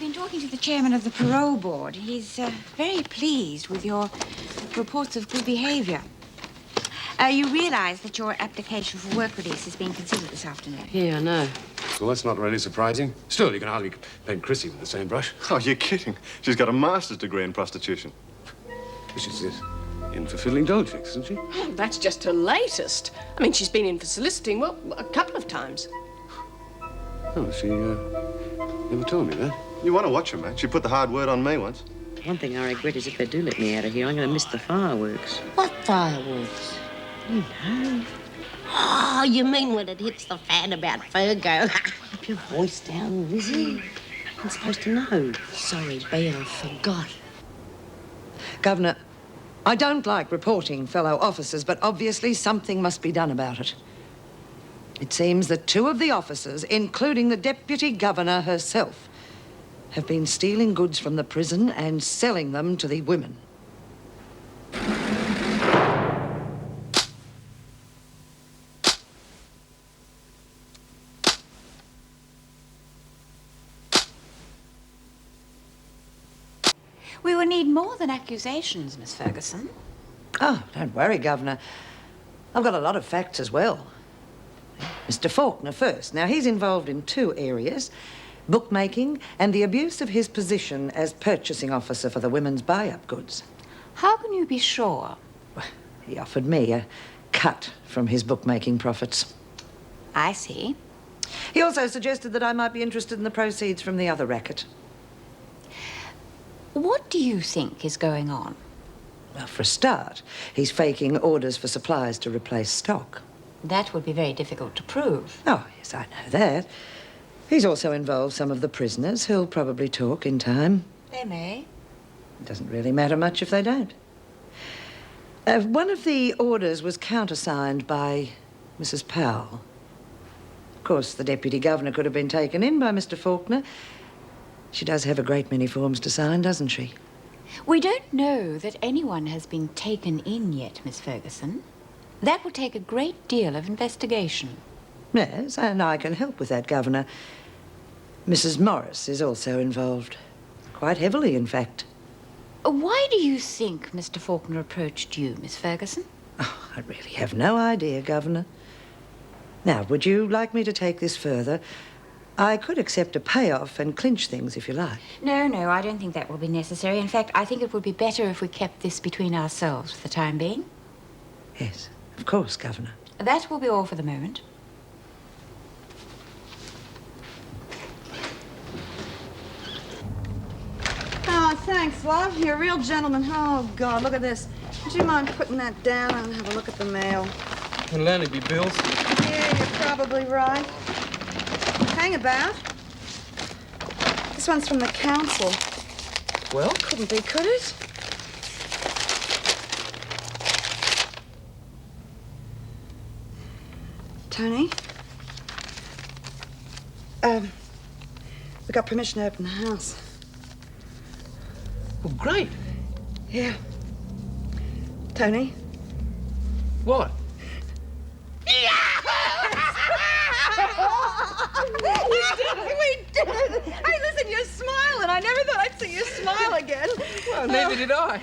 been talking to the chairman of the parole board. He's very pleased with your reports of good behaviour. You realise that your application for work release is being considered this afternoon? Yeah, I know. Well, that's not really surprising. Still, you can hardly paint Chrissie with the same brush. Oh, you're kidding. She's got a master's degree in prostitution. Which is it? In fulfilling doll chicks, isn't she? Oh, that's just her latest. I mean, she's been in for soliciting, well, a couple of times. Oh, she never told me that. You want to watch her, mate. She put the hard word on me once. One thing I regret is if they do let me out of here, I'm going to miss the fireworks. What fireworks? You know. Oh, you mean when it hits the fan about Fergo? Keep your voice down, Lizzie. I'm supposed to know. Sorry, B, I forgot. Governor, I don't like reporting fellow officers, but obviously something must be done about it. It seems that 2 of the officers, including the Deputy Governor herself, have been stealing goods from the prison and selling them to the women. We will need more than accusations, Miss Ferguson. Oh, don't worry, Governor. I've got a lot of facts as well. Mr. Faulkner first. Now, he's involved in 2 areas, bookmaking and the abuse of his position as purchasing officer for the women's buy-up goods. How can you be sure? Well, he offered me a cut from his bookmaking profits. I see. He also suggested that I might be interested in the proceeds from the other racket. What do you think is going on? Well, for a start, he's faking orders for supplies to replace stock. That would be very difficult to prove. Oh, yes, I know that. He's also involved some of the prisoners who'll probably talk in time. They may. It doesn't really matter much if they don't. One of the orders was countersigned by Mrs. Powell. Of course, the Deputy Governor could have been taken in by Mr. Faulkner. She does have a great many forms to sign, doesn't she? We don't know that anyone has been taken in yet, Miss Ferguson. That will take a great deal of investigation. Yes, and I can help with that, Governor. Mrs. Morris is also involved. Quite heavily, in fact. Why do you think Mr. Faulkner approached you, Miss Ferguson? Oh, I really have no idea, Governor. Now, would you like me to take this further? I could accept a payoff and clinch things if you like. No, I don't think that will be necessary. In fact, I think it would be better if we kept this between ourselves for the time being. Yes, of course, Governor. That will be all for the moment. Oh, thanks, love. You're a real gentleman. Oh, God, look at this. Would you mind putting that down and have a look at the mail? It'll only be bills. Yeah, you're probably right. Hang about. This one's from the council. Well? Couldn't be, could it? Tony? We got permission to open the house. Well, great. Yeah. Tony? What? We did it! Hey, listen, you're smiling. I never thought I'd see you smile again. Well, neither did I.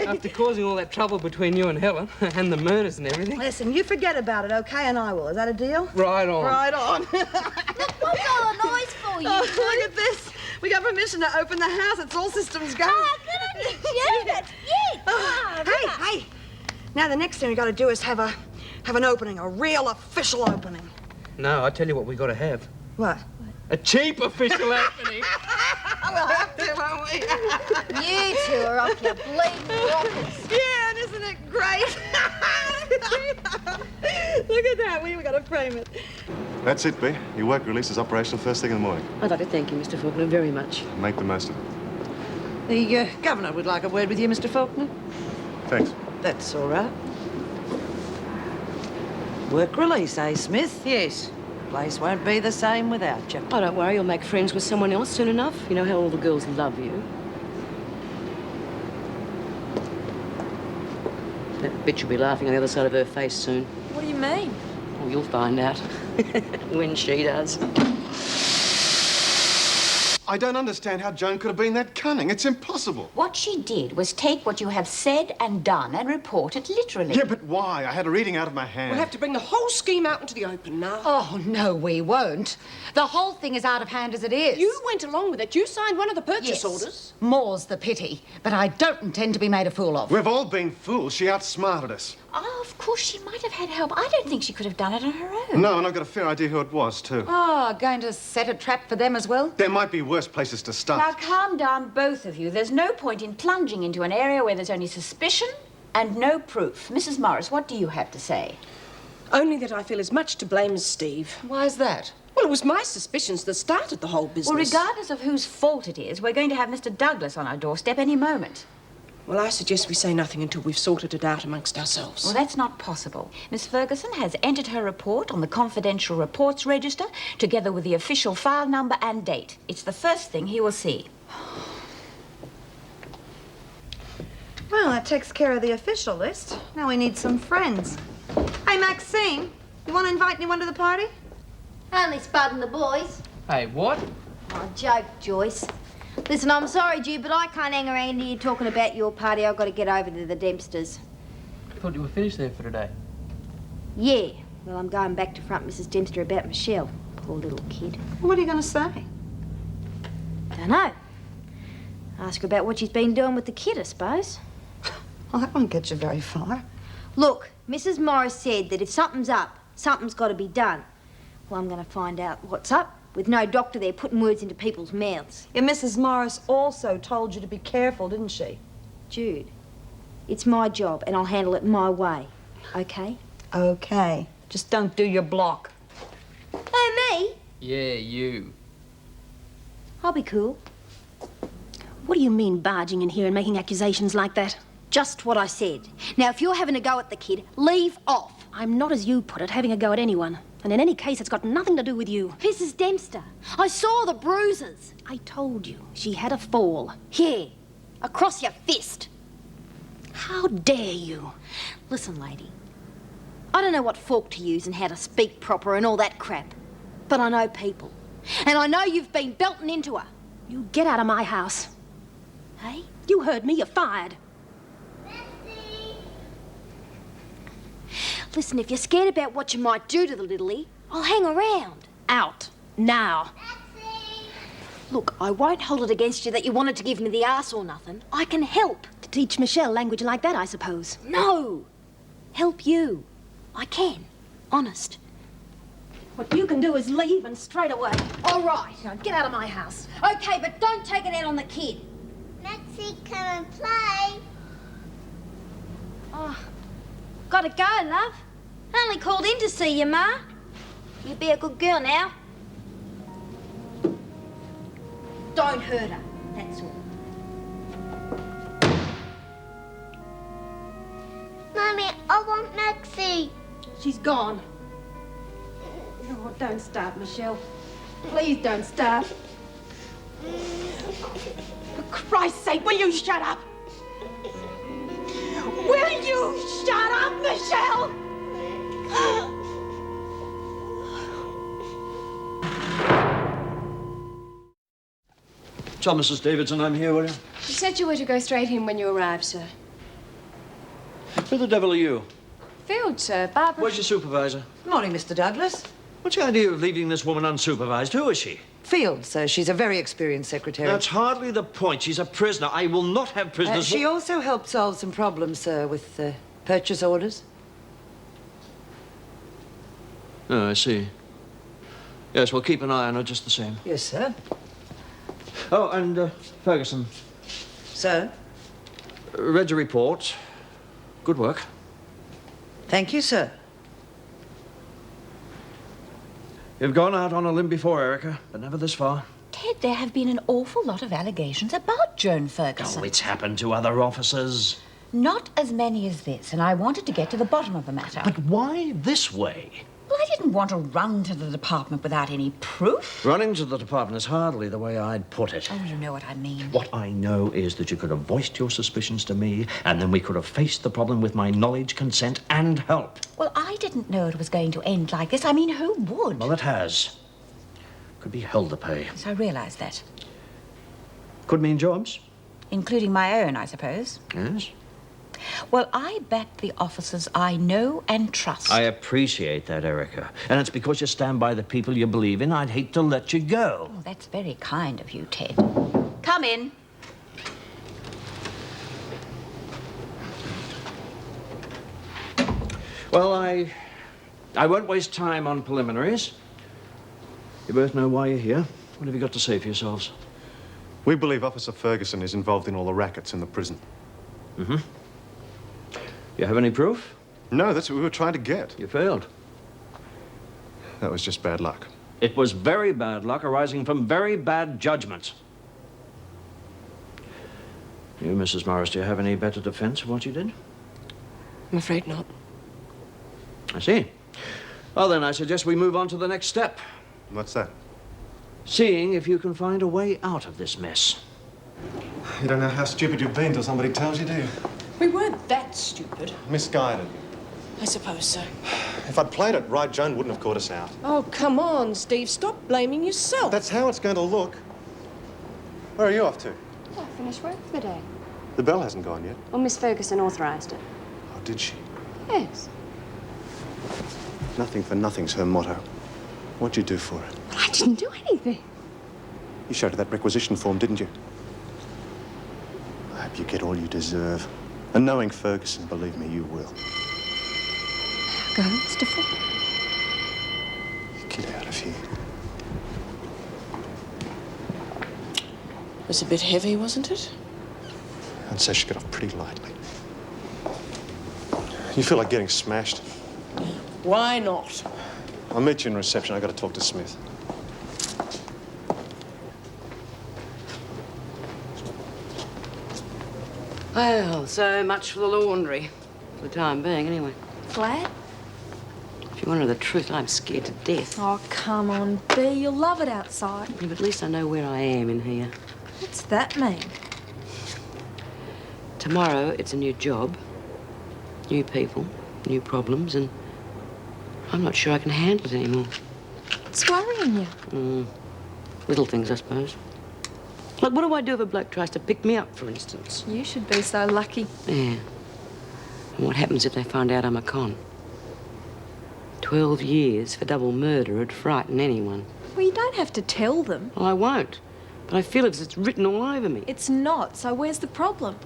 After causing all that trouble between you and Helen, and the murders and everything. Listen, you forget about it, okay? And I will. Is that a deal? Right on. Right on. What's all the noise for, you Oh, two? look at this. We got permission to open the house. It's all systems go. Oh, good on you, Judith. Yeah. Oh, hey. Now, the next thing we got to do is have an opening, a real official opening. No, I tell you what we got to have. What? A cheap official opening. We'll have to, won't we? You two are off your bleeding rockers. Yeah, and isn't it great? Look at that. We got to frame it. That's it, B. Your work release is operational first thing in the morning. I'd like to thank you, Mr. Faulkner, very much. Make the most of it. The Governor would like a word with you, Mr. Faulkner. Thanks. That's all right. Work release, eh, Smith? Yes. Place won't be the same without you. Oh, don't worry, you'll make friends with someone else soon enough. You know how all the girls love you. That bitch will be laughing on the other side of her face soon. What do you mean? Oh, you'll find out. When she does. I don't understand how Joan could have been that cunning. It's impossible. What she did was take what you have said and done and report it literally. Yeah, but why? I had a reading out of my hand. We'll have to bring the whole scheme out into the open now. Oh, no, we won't. The whole thing is out of hand as it is. You went along with it. You signed one of the purchase Yes. orders. More's the pity. But I don't intend to be made a fool of. We've all been fools. She outsmarted us. Oh, of course, she might have had help. I don't think she could have done it on her own. No, and I've got a fair idea who it was, too. Oh, going to set a trap for them as well? There might be worse places to start. Now, calm down, both of you. There's no point in plunging into an area where there's only suspicion and no proof. Mrs. Morris, what do you have to say? Only that I feel as much to blame as Steve. Why's that? Well, it was my suspicions that started the whole business. Well, regardless of whose fault it is, we're going to have Mr. Douglas on our doorstep any moment. Well, I suggest we say nothing until we've sorted it out amongst ourselves. Well, that's not possible. Miss Ferguson has entered her report on the confidential reports register, together with the official file number and date. It's the first thing he will see. Well, that takes care of the official list. Now we need some friends. Hey, Maxine, you want to invite anyone to the party? Only Spud and the boys. Hey, what? Oh, joke, Joyce. Listen, I'm sorry, Jude, but I can't hang around here talking about your party. I've got to get over to the Dempsters. I thought you were finished there for today. Yeah. Well, I'm going back to front Mrs. Dempster about Michelle. Poor little kid. What are you going to say? Dunno. Ask her about what she's been doing with the kid, I suppose. Well, that won't get you very far. Look, Mrs. Morris said that if something's up, something's got to be done. Well, I'm going to find out what's up, with no doctor there putting words into people's mouths. Yeah, Mrs. Morris also told you to be careful, didn't she? Jude, it's my job, and I'll handle it my way, okay? Okay. Just don't do your block. Oh, me? Yeah, you. I'll be cool. What do you mean, barging in here and making accusations like that? Just what I said. Now, if you're having a go at the kid, leave off. I'm not, as you put it, having a go at anyone. And in any case, it's got nothing to do with you. Mrs. Dempster, I saw the bruises. I told you, she had a fall. Here, across your fist. How dare you? Listen, lady, I don't know what fork to use and how to speak proper and all that crap, but I know people. And I know you've been belting into her. You get out of my house. Hey? You heard me, you're fired. Listen, if you're scared about what you might do to the littlie, I'll hang around. Out. Now. Look, I won't hold it against you that you wanted to give me the arse or nothing. I can help. To teach Michelle language like that, I suppose. No. Help you. I can. Honest. What you can do is leave, and straight away. All right. Now, get out of my house. Okay, but don't take it out on the kid. Maxie, come and play. Oh, gotta go, love. Only called in to see you, Ma. You be a good girl now. Don't hurt her, that's all. Mummy, I want Maxie. She's gone. Oh, don't start, Michelle. Please don't start. For Christ's sake, will you shut up? Will you shut up, Michelle? So, Mrs. Davidson, I'm here, will you? She said you were to go straight in when you arrived, sir. Who the devil are you? Field, sir. Barbara. Where's your supervisor? Morning, Mr. Douglas. What's the idea of leaving this woman unsupervised? Who is she? Field, sir. She's a very experienced secretary. That's hardly the point. She's a prisoner. I will not have prisoners. She also helped solve some problems, sir, with purchase orders. Oh, I see. Yes, we'll keep an eye on her just the same. Yes, sir. Oh, and Ferguson. Sir? Read your report. Good work. Thank you, sir. You've gone out on a limb before, Erica, but never this far. Ted, there have been an awful lot of allegations about Joan Ferguson. Oh, it's happened to other officers. Not as many as this, and I wanted to get to the bottom of the matter. But why this way? Well, I didn't want to run to the department without any proof. Running to the department is hardly the way I'd put it. Oh, you know what I mean. What I know is that you could have voiced your suspicions to me, and then we could have faced the problem with my knowledge, consent, and help. Well, I didn't know it was going to end like this. I mean, who would? Well, it has. Could be hell to pay. Yes, I realize that. Could mean jobs. Including my own, I suppose. Yes. Well, I back the officers I know and trust. I appreciate that, Erica. And it's because you stand by the people you believe in. I'd hate to let you go. Oh, that's very kind of you, Ted. Come in. Well, I won't waste time on preliminaries. You both know why you're here. What have you got to say for yourselves? We believe Officer Ferguson is involved in all the rackets in the prison. Mm-hmm. You have any proof? No, that's what we were trying to get. You failed. That was just bad luck. It was very bad luck arising from very bad judgment. You, Mrs. Morris, do you have any better defense of what you did? I'm afraid not. I see. Well, then, I suggest we move on to the next step. What's that? Seeing if you can find a way out of this mess. You don't know how stupid you've been till somebody tells you, do you? We weren't that stupid. Misguided. I suppose so. If I'd played it right, Joan wouldn't have caught us out. Oh, come on, Steve. Stop blaming yourself. That's how it's going to look. Where are you off to? I finished work for the day. The bell hasn't gone yet. Well, Miss Ferguson authorised it. Oh, did she? Yes. Nothing for nothing's her motto. What'd you do for her? Well, I didn't do anything. You showed her that requisition form, didn't you? I hope you get all you deserve. And knowing Ferguson, believe me, you will. Go, Mr. Ford. Get out of here. It was a bit heavy, wasn't it? I'd say she got off pretty lightly. You feel like getting smashed? Why not? I'll meet you in reception. I've got to talk to Smith. Well, so much for the laundry. For the time being, anyway. Glad? If you want to know the truth, I'm scared to death. Oh, come on, Bea. You'll love it outside. Yeah, but at least I know where I am in here. What's that mean? Tomorrow, it's a new job, new people, new problems, and I'm not sure I can handle it anymore. What's worrying you? Little things, I suppose. Like, what do I do if a bloke tries to pick me up, for instance? You should be so lucky. Yeah. And what happens if they find out I'm a con? 12 years for double murder would frighten anyone. Well, you don't have to tell them. Well, I won't. But I feel as if it's written all over me. It's not, so where's the problem?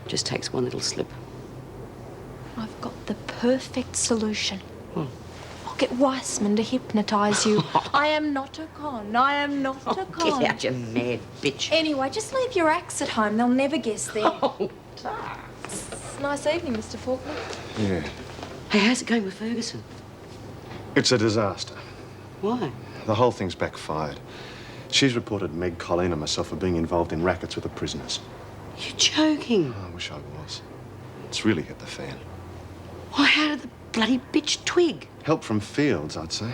Just takes one little slip. I've got the perfect solution. What? I'll get Weissman to hypnotise you. I am not a con. I am not a con. Get out, you mad bitch. Anyway, just leave your axe at home. They'll never guess there. Oh, It's a nice evening, Mr. Faulkner. Yeah. Hey, how's it going with Ferguson? It's a disaster. Why? The whole thing's backfired. She's reported Meg, Colleen, and myself for being involved in rackets with the prisoners. You're joking. Oh, I wish I was. It's really hit the fan. Why, how did the bloody bitch twig? Help from Fields, I'd say.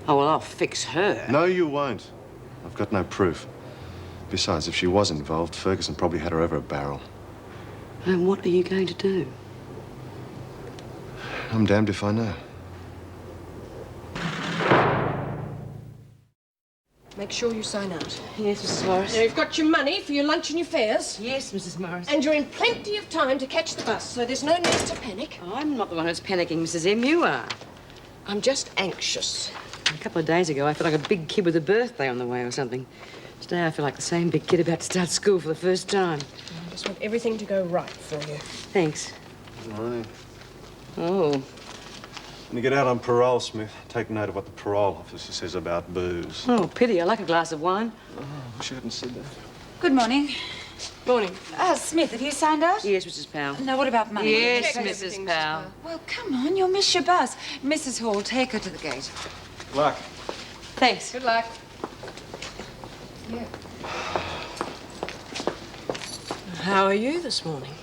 Oh, well, I'll fix her. No, you won't. I've got no proof. Besides, if she was involved, Ferguson probably had her over a barrel. And what are you going to do? I'm damned if I know. Make sure you sign out. Yes, Mrs. Morris. Now, you've got your money for your lunch and your fares. Yes, Mrs. Morris. And you're in plenty of time to catch the bus, so there's no need to panic. I'm not the one who's panicking, Mrs. M. You are. I'm just anxious. A couple of days ago, I felt like a big kid with a birthday on the way or something. Today, I feel like the same big kid about to start school for the first time. I just want everything to go right for you. Thanks. All right. Oh. When you get out on parole, Smith, take note of what the parole officer says about booze. Oh, pity. I like a glass of wine. Oh, I wish I hadn't said that. Good morning. Morning. Smith, have you signed out? Yes, Mrs. Powell. Now, what about money? Yes, Check Mrs. everything, Powell. Well, come on, you'll miss your bus. Mrs. Hall, take her to the gate. Luck. Thanks. Good luck. Yeah. How are you this morning?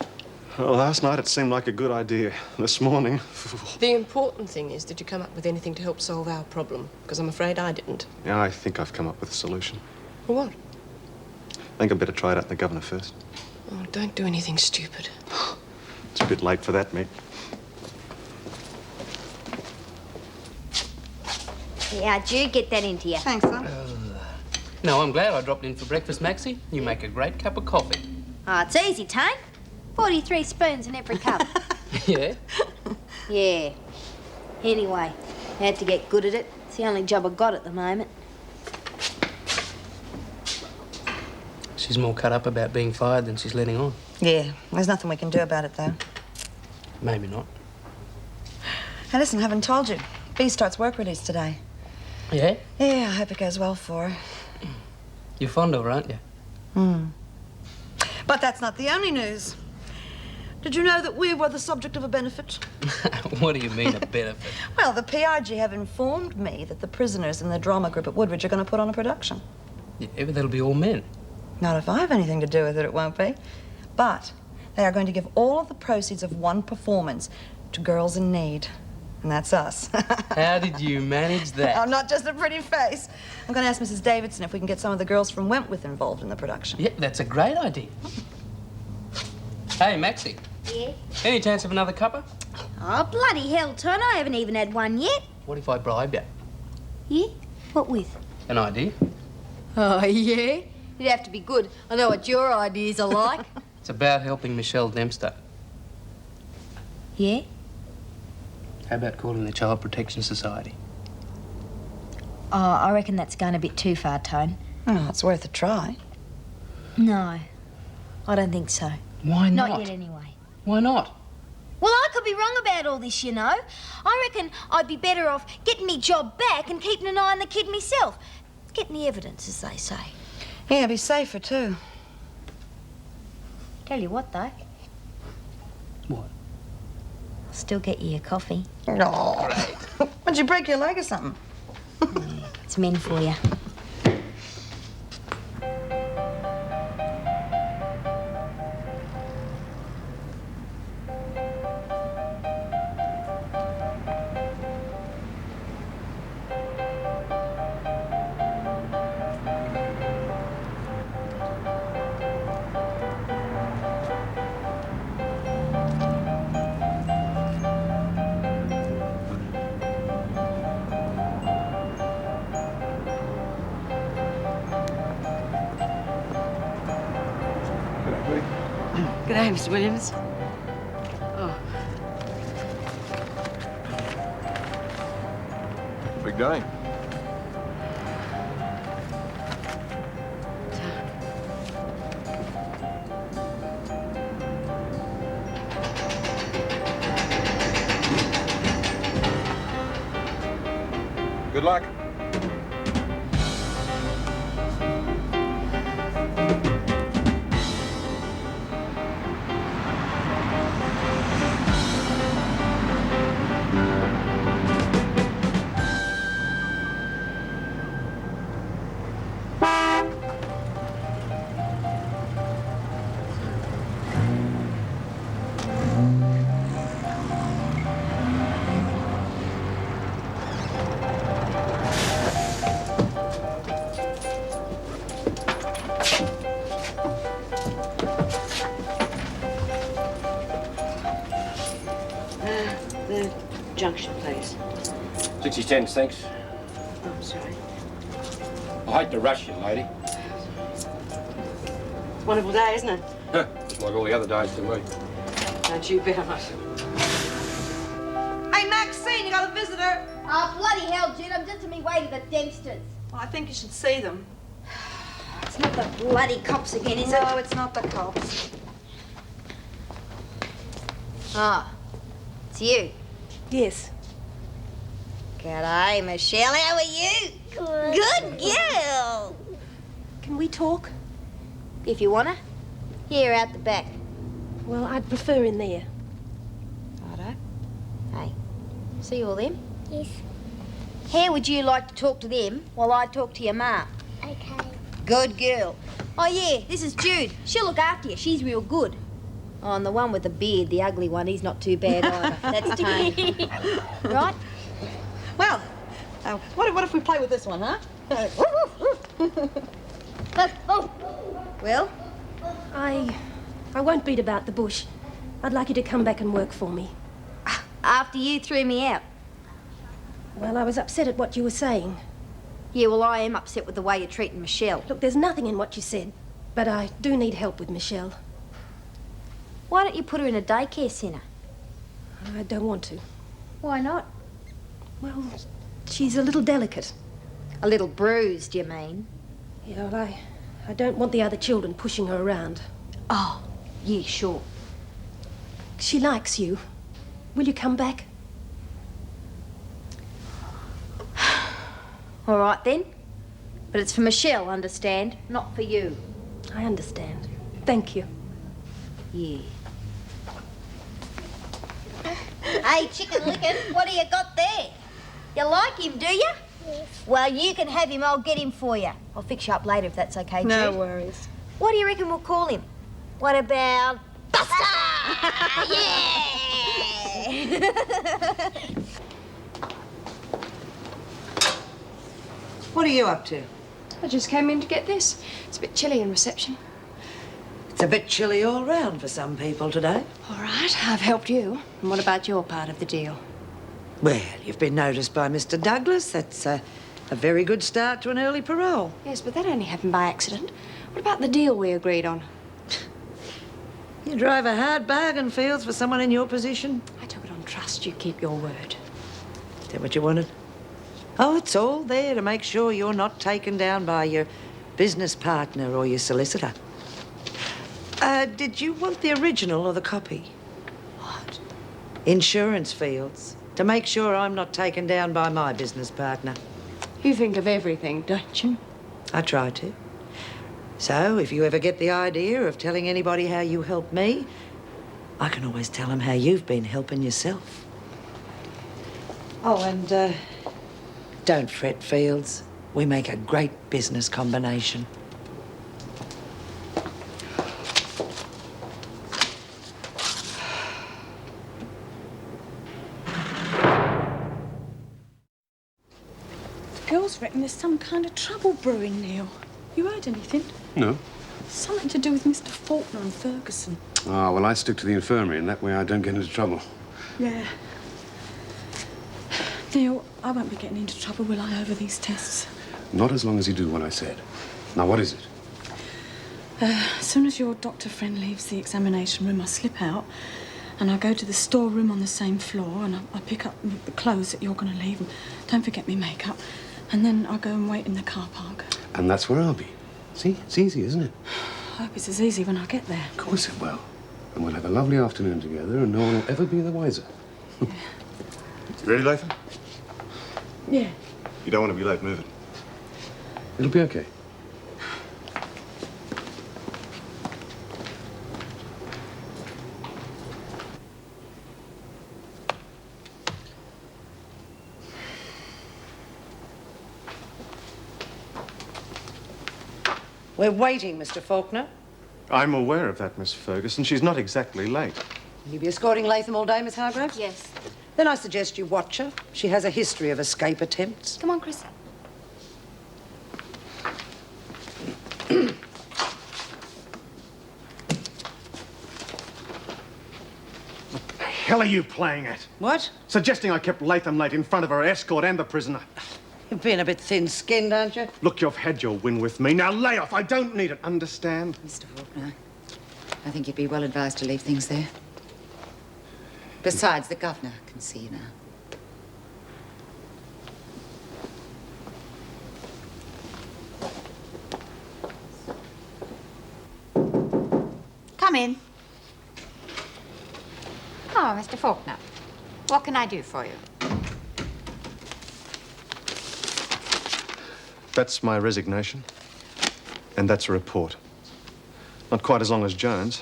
Well, last night it seemed like a good idea. This morning... The important thing is, did you come up with anything to help solve our problem? Because I'm afraid I didn't. Yeah, I think I've come up with a solution. For what? I think I'd better try it out in the governor first. Oh, don't do anything stupid. It's a bit late for that, mate. Yeah, Jude, get that into you. Thanks, son. No, I'm glad I dropped in for breakfast, Maxie. You make a great cup of coffee. Oh, it's easy, Tane. 43 spoons in every cup. Yeah? Yeah. Anyway, I had to get good at it. It's the only job I've got at the moment. She's more cut up about being fired than she's letting on. Yeah, there's nothing we can do about it, though. Maybe not. Hey, listen, I haven't told you. Bea starts work release today. Yeah? Yeah, I hope it goes well for her. You're fond of her, aren't you? But that's not the only news. Did you know that we were the subject of a benefit? What do you mean, a benefit? Well, the PRG have informed me that the prisoners in the drama group at Woodridge are going to put on a production. Yeah, but that'll be all men. Not if I have anything to do with it, it won't be. But they are going to give all of the proceeds of one performance to girls in need. And that's us. How did you manage that? I'm not just a pretty face. I'm going to ask Mrs. Davidson if we can get some of the girls from Wentworth involved in the production. Yeah, that's a great idea. Hey, Maxie. Yeah? Any chance of another cuppa? Oh, bloody hell, Ton. I haven't even had one yet. What if I bribe you? Yeah? What with? An idea? Oh, yeah? It'd have to be good. I know what your ideas are like. It's about helping Michelle Dempster. Yeah? How about calling the Child Protection Society? Oh, I reckon that's going a bit too far, Tone. Oh, it's worth a try. No, I don't think so. Why not? Not yet, anyway. Why not? Well, I could be wrong about all this, you know. I reckon I'd be better off getting me job back and keeping an eye on the kid myself. Getting the evidence, as they say. Yeah, be safer, too. Tell you what, though. What? I'll still get you a coffee. Oh, great. Would you break your leg or something? It's men for you. G'day, Mr. Williams. Oh. Big day. Good luck. The junction, please. 60 cents, thanks. Oh, I'm sorry. I hate to rush you, lady. It's a wonderful day, isn't it? Huh, just like all the other days to me. Don't you bet on it. Hey, Maxine, you got a visitor. Oh, bloody hell, Jude. I'm just on my way to the Dempsters. Well, I think you should see them. It's not the bloody cops again, is it? No, it's not the cops. Ah, it's you. Yes. G'day, Michelle. How are you? Good girl. Can we talk? If you wanna. Here, out the back. Well, I'd prefer in there. Righto. Hey, see all them? Yes. How would you like to talk to them while I talk to your ma? Okay. Good girl. Oh, yeah, this is Jude. She'll look after you. She's real good. Oh, and the one with the beard, the ugly one, he's not too bad either. That's Tony. Right? Well, what if we play with this one, huh? Well? I won't beat about the bush. I'd like you to come back and work for me. After you threw me out. Well, I was upset at what you were saying. Yeah, well, I am upset with the way you're treating Michelle. Look, there's nothing in what you said, but I do need help with Michelle. Why don't you put her in a daycare centre? I don't want to. Why not? Well, she's a little delicate. A little bruised, you mean? Yeah, well, I don't want the other children pushing her around. Oh, yeah, sure. She likes you. Will you come back? All right, then. But it's for Michelle, understand? Not for you. I understand. Thank you. Yeah. Hey, Chicken Licken, what do you got there? You like him, do you? Yes. Well, you can have him. I'll get him for you. I'll fix you up later if that's okay, No Jude. worries. What do you reckon we'll call him? What about Buster? Yeah! What are you up to? I just came in to get this. It's a bit chilly in reception. It's a bit chilly all round for some people today. All right, I've helped you. And what about your part of the deal? Well, you've been noticed by Mr. Douglas. That's a very good start to an early parole. Yes, but that only happened by accident. What about the deal we agreed on? You drive a hard bargain, Fields, for someone in your position. I took it on trust you keep your word. Is that what you wanted? Oh, it's all there to make sure you're not taken down by your business partner or your solicitor. Did you want the original or the copy? What? Insurance, Fields. To make sure I'm not taken down by my business partner. You think of everything, don't you? I try to. So, if you ever get the idea of telling anybody how you helped me, I can always tell them how you've been helping yourself. Oh, and don't fret, Fields. We make a great business combination. Girls reckon there's some kind of trouble brewing, Neil. You heard anything? No. Something to do with Mr. Faulkner and Ferguson. Ah, well, I stick to the infirmary, and that way I don't get into trouble. Yeah. Neil, I won't be getting into trouble, will I, over these tests? Not as long as you do what I said. Now, what is it? As soon as your doctor friend leaves the examination room, I slip out and I go to the storeroom on the same floor and I pick up the clothes that you're going to leave and don't forget me makeup. And then I'll go and wait in the car park. And that's where I'll be. See? It's easy, isn't it? I hope it's as easy when I get there. Of course it will. And we'll have a lovely afternoon together and no one will ever be the wiser. You ready, Latham? Yeah. You don't want to be late moving. It'll be okay. We're waiting, Mr. Faulkner. I'm aware of that, Miss Ferguson. She's not exactly late. Will you be escorting Latham all day, Miss Hargraves? Yes. Then I suggest you watch her. She has a history of escape attempts. Come on, Chrissie. What the hell are you playing at? What? Suggesting I kept Latham late in front of her escort and the prisoner. You've been a bit thin-skinned, aren't you? Look, you've had your win with me. Now lay off. I don't need it, understand? Mr. Faulkner, I think you'd be well advised to leave things there. Besides, the governor can see you now. Come in. Oh, Mr. Faulkner, what can I do for you? That's my resignation. And that's a report. Not quite as long as Joan's.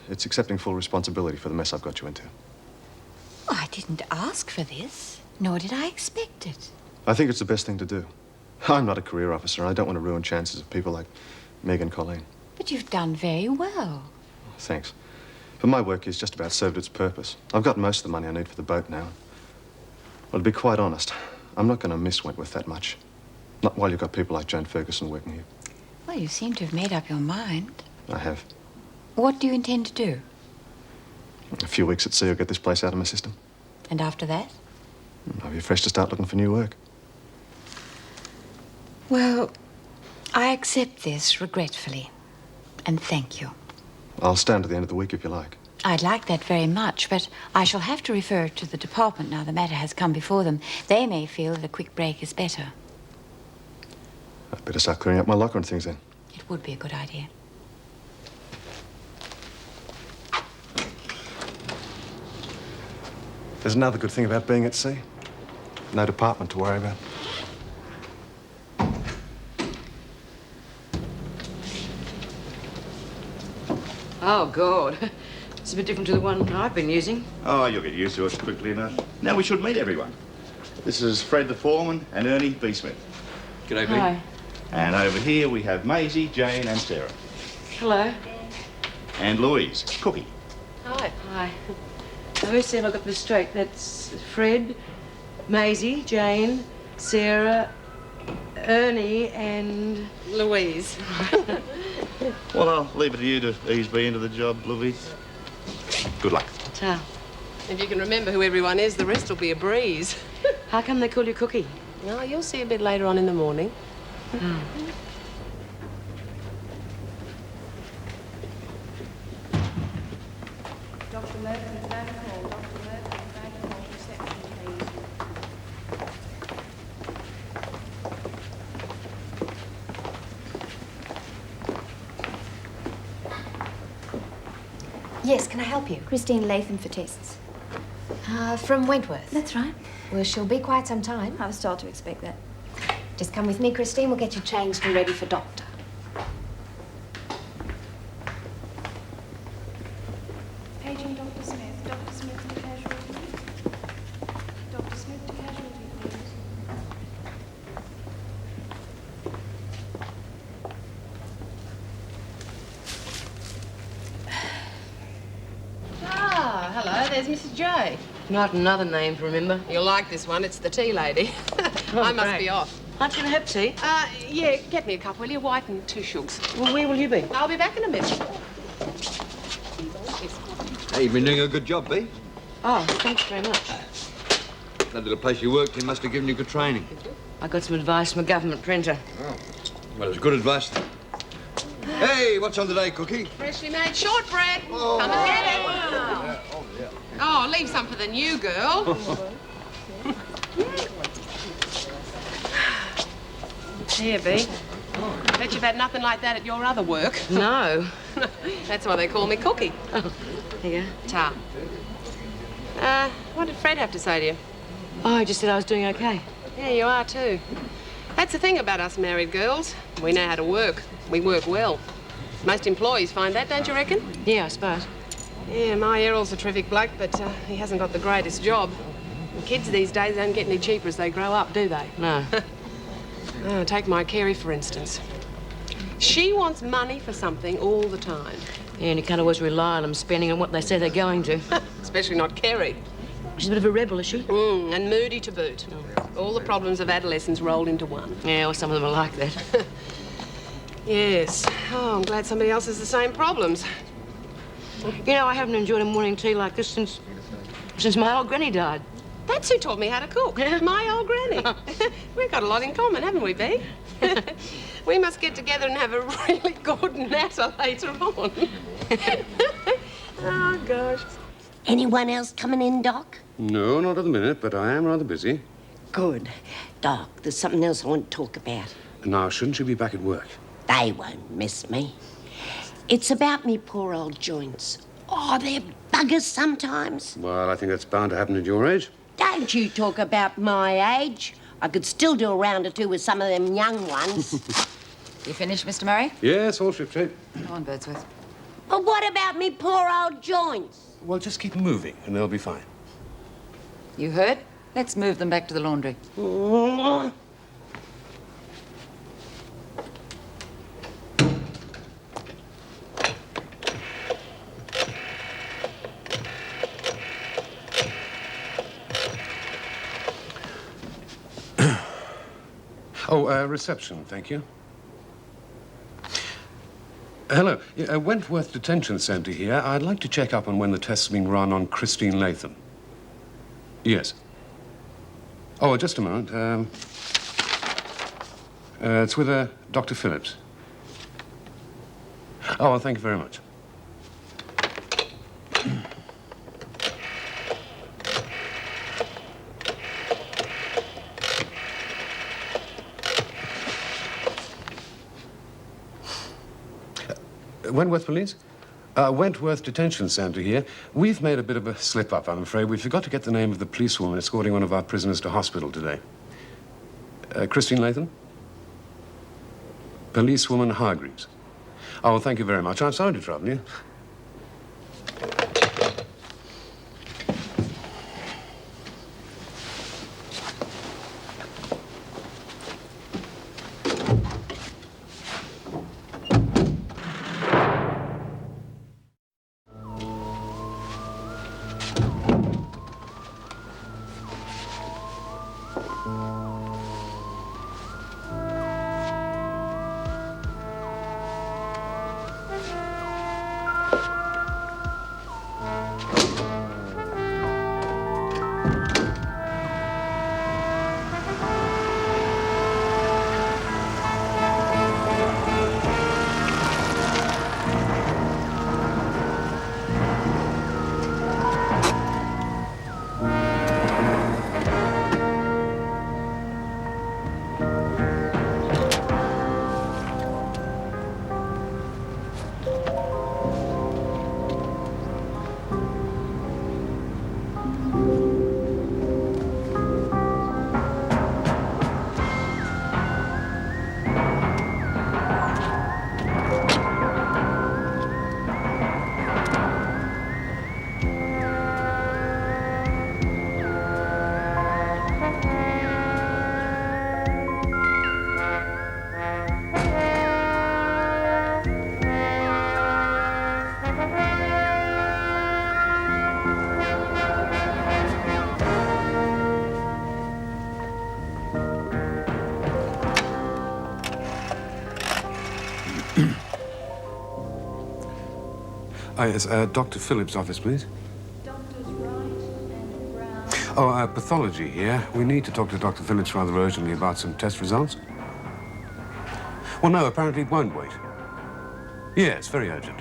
It's accepting full responsibility for the mess I've got you into. Oh, I didn't ask for this, nor did I expect it. I think it's the best thing to do. I'm not a career officer, and I don't want to ruin chances of people like Meg and Colleen. But you've done very well. Thanks. But my work has just about served its purpose. I've got most of the money I need for the boat now. Well, to be quite honest, I'm not going to miss Wentworth that much. Not while you've got people like Joan Ferguson working here. Well, you seem to have made up your mind. I have. What do you intend to do? A few weeks at sea will get this place out of my system. And after that? I'll be fresh to start looking for new work. Well, I accept this regretfully. And thank you. I'll stand at the end of the week if you like. I'd like that very much, but I shall have to refer it to the department now the matter has come before them. They may feel that a quick break is better. I'd better start clearing up my locker and things then. It would be a good idea. There's another good thing about being at sea. No department to worry about. Oh, God. It's a bit different to the one I've been using. Oh, you'll get used to us quickly enough. Now we should meet everyone. This is Fred the foreman and Ernie B. Smith. G'day, B. Hi. And over here we have Maisie, Jane and Sarah. Hello. And Louise, Cookie. Hi. Hi. Now, who said I got this straight? That's Fred, Maisie, Jane, Sarah, Ernie and Louise. Well, I'll leave it to you to ease me into the job, Louise. Good luck. Ta. If you can remember who everyone is, the rest will be a breeze. How come they call you Cookie? No, you'll see a bit later on in the morning. Oh. Dr. Latham is down hall. Dr. Latham is down hall. Reception, please. Yes, can I help you? Christine Latham for tests. From Wentworth. That's right. Well, she'll be quite some time. I was told to expect that. Just come with me, Christine. We'll get you changed and ready for doctor. Paging Dr. Smith. Dr. Smith to casualty. Dr. Smith to casualty, please. Ah, hello, there's Mrs. J. Not another name to remember. You'll like this one. It's the tea lady. I must great. be off. Aren't you going to have tea? Yeah, get me a cup, will you? White and 2 sugars. Well, where will you be? I'll be back in a minute. Hey, you've been doing a good job, B. Oh, thanks very much. That little place you worked in must have given you good training. I got some advice from a government printer. Oh, well, it's good advice then. Hey, what's on today, Cookie? Freshly made shortbread. Come and get it. Oh, leave some for the new girl. Here, B. Bet you've had nothing like that at your other work. No. That's why they call me Cookie. Oh, here you go. Ta. What did Fred have to say to you? Oh, he just said I was doing okay. Yeah, you are too. That's the thing about us married girls. We know how to work. We work well. Most employees find that, don't you reckon? Yeah, I suppose. Yeah, my Errol's a terrific bloke, but he hasn't got the greatest job. And kids these days don't get any cheaper as they grow up, do they? No. Oh, take my Carrie, for instance. She wants money for something all the time. Yeah, and you can't always rely on them spending on what they say they're going to. Especially not Carrie. She's a bit of a rebel, is she? And moody to boot. All the problems of adolescence rolled into one. Yeah, well, some of them are like that. Yes. Oh, I'm glad somebody else has the same problems. You know, I haven't enjoyed a morning tea like this since my old granny died. That's who taught me how to cook. My old granny. We've got a lot in common, haven't we, Bea? We must get together and have a really good natter later on. Oh, gosh. Anyone else coming in, Doc? No, not at the minute, but I am rather busy. Good. Doc, there's something else I want to talk about. Now, shouldn't you be back at work? They won't miss me. It's about me poor old joints. Oh, they're buggers sometimes. Well, I think that's bound to happen at your age. Don't you talk about my age. I could still do a round or two with some of them young ones. You finished, Mr. Murray? Yes, all ship shape. Go on, Birdsworth. But what about me poor old joints? Well, just keep moving, and they'll be fine. You heard? Let's move them back to the laundry. Reception, thank you. Hello. Wentworth Detention Centre here. I'd like to check up on when the test's being run on Christine Latham. Yes. Oh, just a moment. It's with Dr. Phillips. Oh, well, thank you very much. Wentworth Police? Wentworth Detention Centre here. We've made a bit of a slip-up, I'm afraid. We forgot to get the name of the policewoman escorting one of our prisoners to hospital today. Christine Latham? Policewoman Hargreaves. Oh, well, thank you very much. I'm sorry to trouble you. Yes, Dr. Phillips' office, please. Doctors Wright and Brown. Oh, pathology here. We need to talk to Dr. Phillips rather urgently about some test results. Well, no, apparently it won't wait. Yes, very urgent.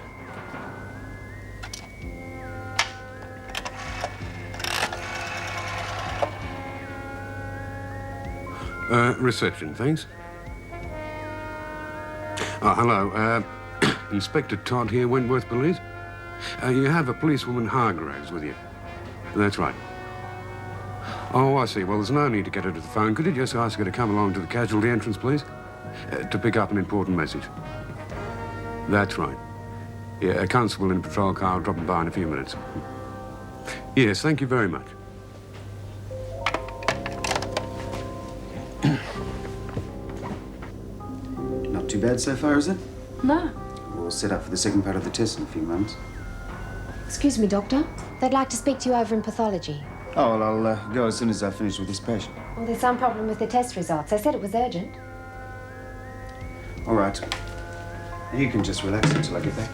Reception, thanks. Oh, hello. Inspector Todd here, Wentworth Police. You have a policewoman Hargreaves with you. That's right. Oh, I see. Well, there's no need to get her to the phone. Could you just ask her to come along to the casualty entrance, please? To pick up an important message. That's right. Yeah, a constable in a patrol car will drop by in a few minutes. Yes, thank you very much. Not too bad so far, is it? No. We'll set up for the second part of the test in a few moments. Excuse me, Doctor. They'd like to speak to you over in pathology. Oh, well, I'll go as soon as I've finished with this patient. Well, there's some problem with the test results. They said it was urgent. All right. You can just relax until I get back.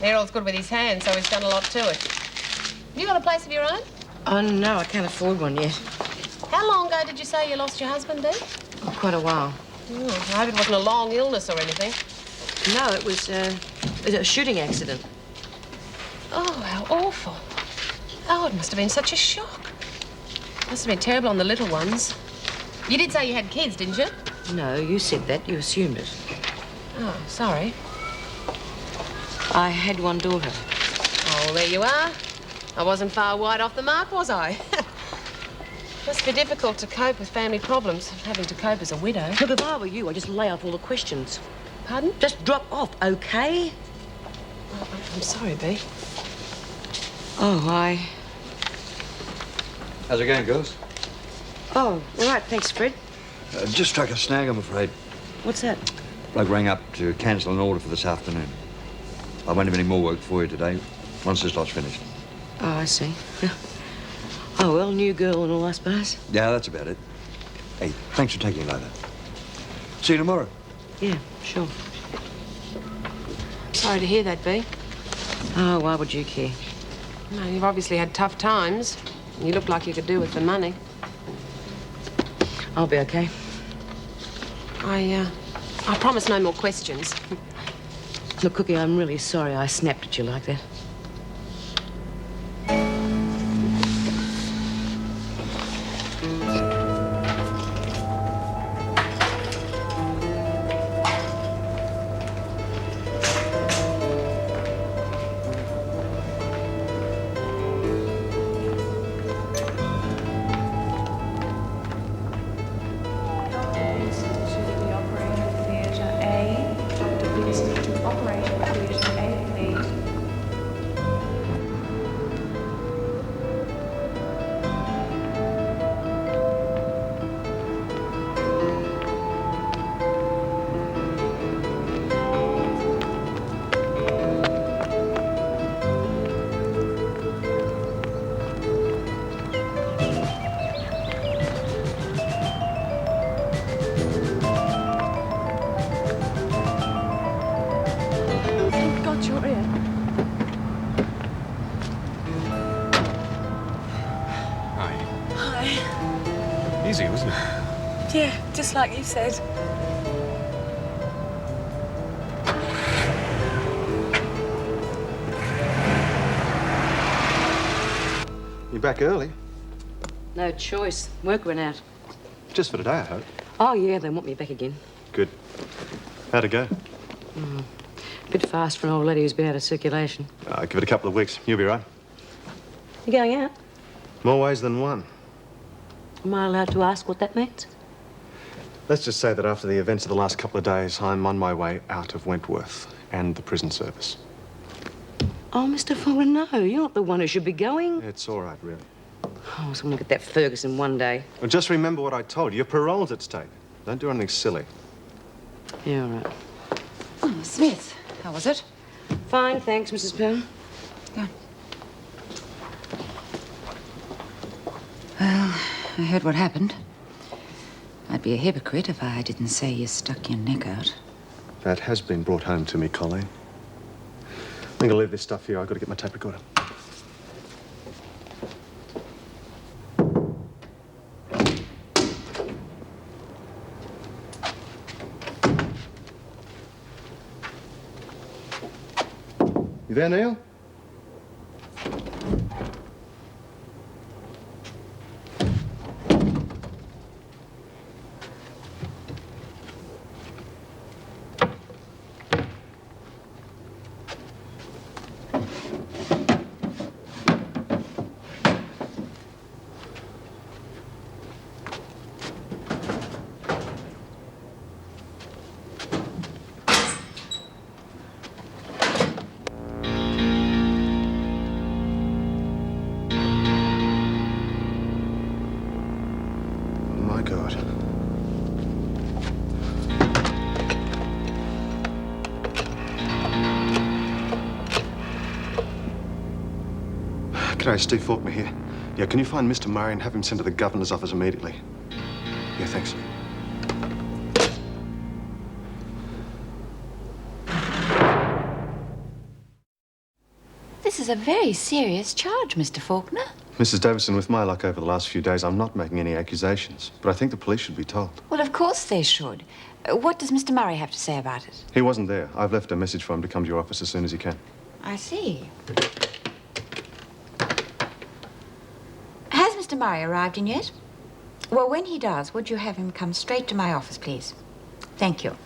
Harold's good with his hands, so he's done a lot to it. Have you got a place of your own? Oh, no, I can't afford one yet. How long ago did you say you lost your husband, Dee? Oh, quite a while. I hope it wasn't a long illness or anything. No, it was a shooting accident. Oh, how awful. Oh, it must have been such a shock. Must have been terrible on the little ones. You did say you had kids, didn't you? No, you said that. You assumed it. Oh, sorry. I had one daughter. Oh, there you are. I wasn't far wide off the mark, was I? Must be difficult to cope with family problems, having to cope as a widow. Look, if I were you, I'd just lay off all the questions. Pardon? Just drop off, OK? Oh, I'm sorry, Bea. Oh, I... How's it going, girls? Oh, all right, thanks, Fred. Just struck a snag, I'm afraid. What's that? Bloke rang up to cancel an order for this afternoon. I won't have any more work for you today, once this lot's finished. Oh, I see. Oh, well, new girl and all, I suppose. Yeah, that's about it. Hey, thanks for taking it like that. See you tomorrow. Yeah, sure. Sorry to hear that, Bea. Oh, why would you care? No, you've obviously had tough times. You look like you could do with the money. I'll be OK. I promise no more questions. Look, Cookie, I'm really sorry I snapped at you like that. Easy, wasn't it? Yeah, just like you said. You're back early. No choice. Work went out. Just for today, I hope. Oh, yeah, they want me back again. Good. How'd it go? A bit fast for an old lady who's been out of circulation. Give it a couple of weeks. You'll be right. You going out? More ways than one. Am I allowed to ask what that means? Let's just say that after the events of the last couple of days, I'm on my way out of Wentworth and the prison service. Oh, Mr. Fuller, no. You're not the one who should be going. It's all right, really. Oh, so I'm gonna get that Ferguson one day. Well, just remember what I told you. Your parole's at stake. Don't do anything silly. Yeah, all right. Oh, Smith, how was it? Fine, thanks, Mrs. Powell. Good. Well, I heard what happened. I'd be a hypocrite if I didn't say you stuck your neck out. That has been brought home to me, Colleen. I'm going to leave this stuff here. I've got to get my tape recorder. You there, Neil? G'day, Steve Faulkner here. Yeah, can you find Mr. Murray and have him sent to the governor's office immediately? Yeah, thanks. This is a very serious charge, Mr. Faulkner. Mrs. Davidson, with my luck over the last few days, I'm not making any accusations, but I think the police should be told. Well, of course they should. What does Mr. Murray have to say about it? He wasn't there. I've left a message for him to come to your office as soon as he can. I see. Has Mr. Murray arrived in yet? Well, when he does, would you have him come straight to my office, please? Thank you.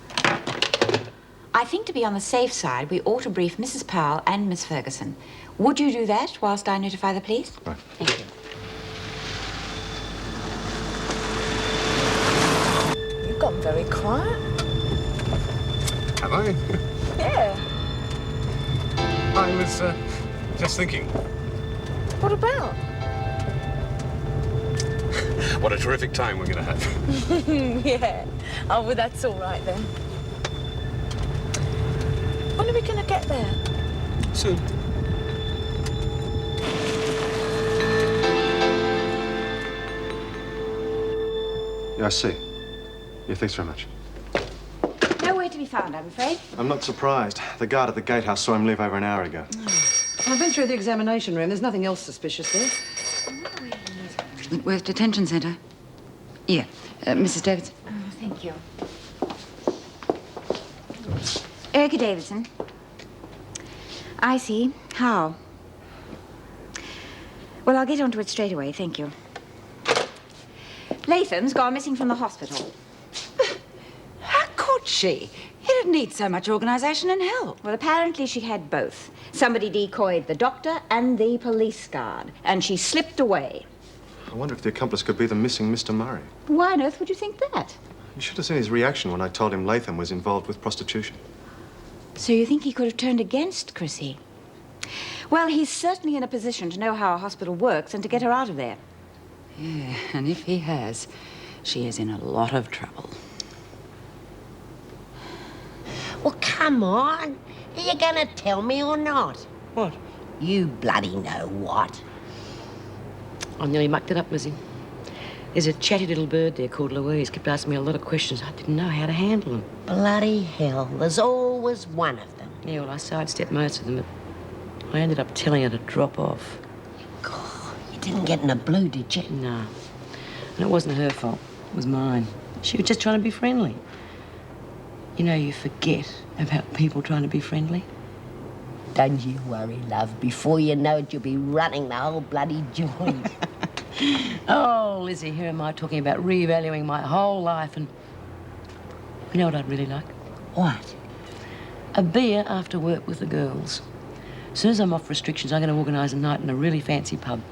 I think to be on the safe side, we ought to brief Mrs. Powell and Miss Ferguson. Would you do that whilst I notify the police? Right. Thank you. quiet. Have I? Yeah. I was just thinking. What about? What a terrific time we're going to have. Yeah. Oh, well, that's all right then. When are we going to get there? Soon. Yeah, I see. Yeah, thanks very much. Nowhere to be found, I'm afraid. I'm not surprised. The guard at the gatehouse saw him leave over an hour ago. I've been through the examination room. There's nothing else suspicious there. Wentworth Detention Centre. Yeah, Mrs. Davidson. Oh, thank you. Erica Davidson. I see. How? Well, I'll get onto it straight away, thank you. Latham's gone missing from the hospital. How could she? He didn't need so much organisation and help. Well, apparently she had both. Somebody decoyed the doctor and the police guard, and she slipped away. I wonder if the accomplice could be the missing Mr. Murray. Why on earth would you think that? You should have seen his reaction when I told him Latham was involved with prostitution. So you think he could have turned against Chrissie? Well, he's certainly in a position to know how a hospital works and to get her out of there. Yeah, and if he has, she is in a lot of trouble. Well, come on. Are you going to tell me or not? What? You bloody know what. I nearly mucked it up, Lizzie. There's a chatty little bird there called Louise. Kept asking me a lot of questions. I didn't know how to handle them. Bloody hell. There's always one of them. Yeah, well, I sidestepped most of them, but I ended up telling her to drop off. God, you didn't get in a blue, did you? No. And it wasn't her fault. It was mine. She was just trying to be friendly. You know, you forget about people trying to be friendly. Don't you worry, love. Before you know it, you'll be running the whole bloody joint. Oh, Lizzie, here am I talking about revaluing my whole life, and you know what I'd really like? What? A beer after work with the girls. As soon as I'm off restrictions, I'm going to organise a night in a really fancy pub.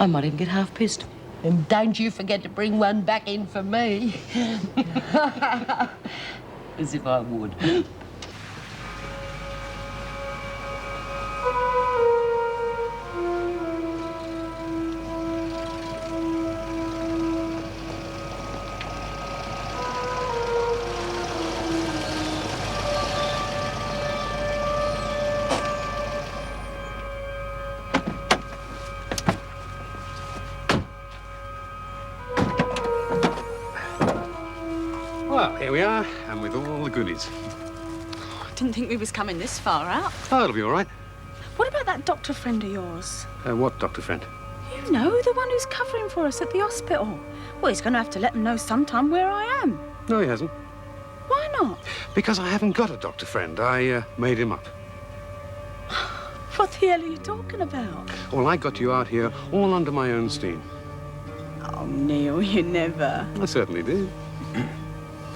I might even get half pissed. And don't you forget to bring one back in for me. As if I would. Well, here we are, and with all the goodies. I didn't think we was coming this far out. Oh, it'll be all right. What about that doctor friend of yours? What doctor friend? You know, the one who's covering for us at the hospital. Well, he's going to have to let them know sometime where I am. No, he hasn't. Why not? Because I haven't got a doctor friend. I made him up. What the hell are you talking about? Well, I got you out here all under my own steam. Oh, Neil, you never. I certainly did.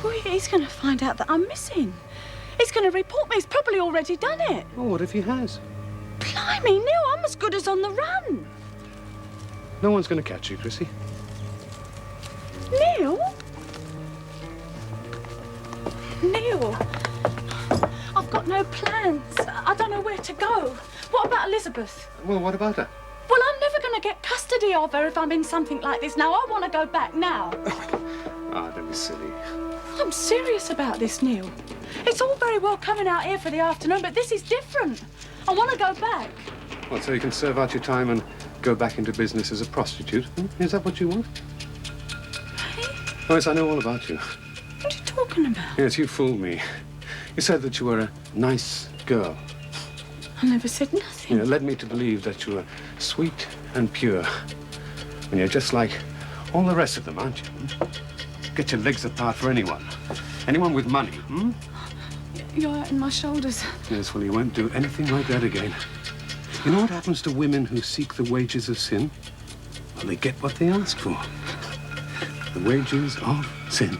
Well, he's going to find out that I'm missing. He's going to report me. He's probably already done it. Oh, what if he has? Blimey, Neil, I'm as good as on the run. No one's going to catch you, Chrissie. Neil? Neil, I've got no plans. I don't know where to go. What about Elizabeth? Well, what about her? Well, I'm never going to get custody of her if I'm in something like this. Now, I want to go back now. Don't be silly. I'm serious about this, Neil. It's all very well coming out here for the afternoon, but this is different. I want to go back. Well, so you can serve out your time and go back into business as a prostitute? Is that what you want? Hey? Oh, yes, I know all about you. What are you talking about? Yes, you fooled me. You said that you were a nice girl. I never said nothing. You led me to believe that you were sweet and pure. And you're just like all the rest of them, aren't you? Get your legs apart for anyone. Anyone with money, You're hurting my shoulders. Yes, well, you won't do anything like that again. You know what happens to women who seek the wages of sin? Well, they get what they ask for. The wages of sin.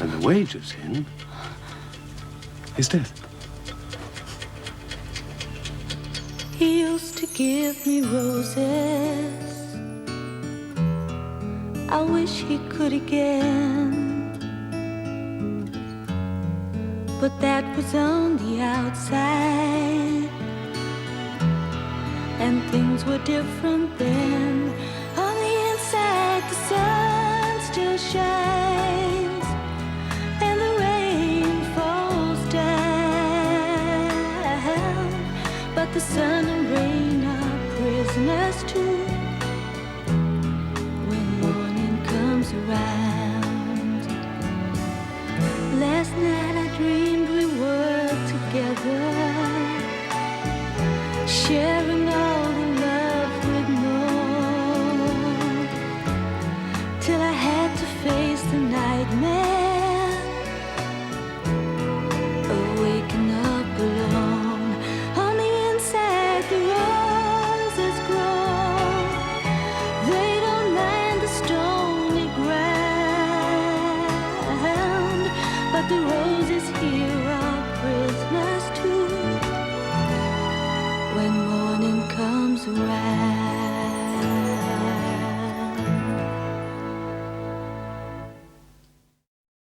And the wage of sin is death. He used to give me roses. I wish he could again. but that was on the outside. And things were different then. On the inside, the sun still shines, and the rain falls down. But the sun and rain are prisoners too when morning comes around. Last night I dreamed we were together, sharing